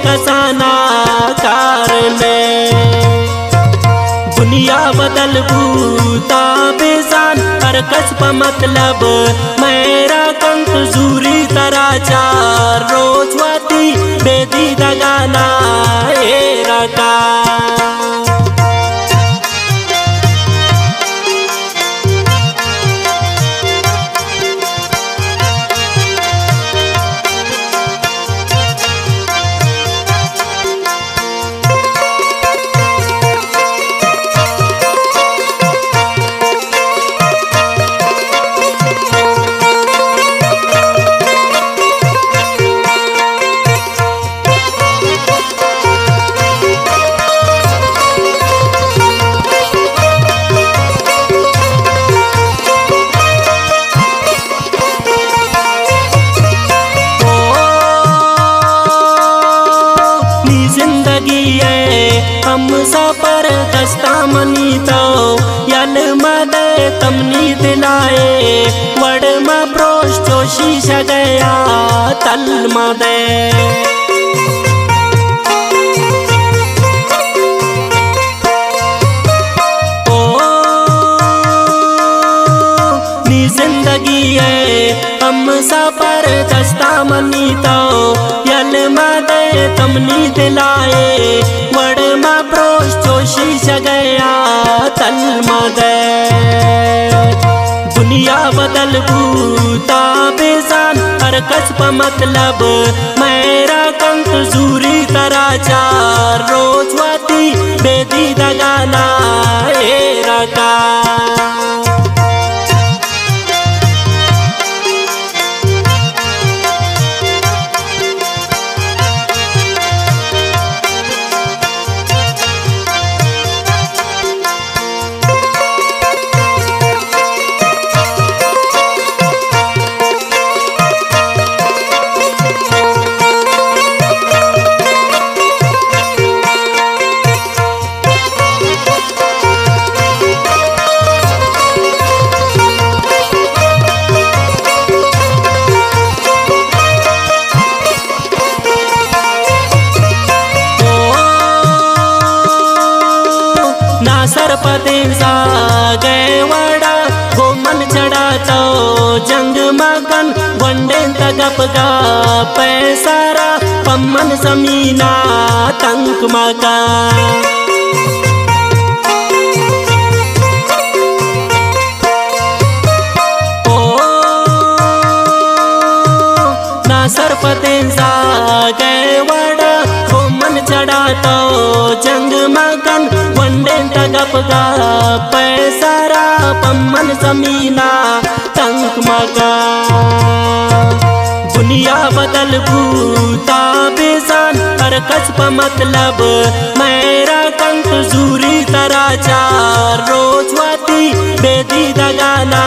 कसाना कार में दुनिया बदल भूता बेजान हर कसब मतलब मेरा कंक जूरी तराचार रोजवाती बेदी दगाना रका हम सफर दस्ता मनी तो यल मदे तमनी दिलाए वड़ में प्रोश जोशी गया तल मदे ओ नी जिंदगी है हम सफर दस्ता मनी तो यल मदे तमनी दिलाए प्रोश जोशी गया तल मदे दुनिया बदल भूता बेजान हर कसब मतलब मेरा कंक जूरी तराचार रोजवाती बेदी दगाना रका सरपदेसा गए वड़ा गोमन चढ़ा तो जंग मगन वंडे तगप गा पैसारा पम्मन समीना तंक मगा ओ ना सरपदेसा गए वड़ा गोमन चढ़ा तो जंग मगन गप गा पैसारा पम्मन समीना तंक मगा दुनिया बदल भूता बेजान हर कसब मतलब मेरा कंक जूरी तराचार रोजवाती बेदी दगाना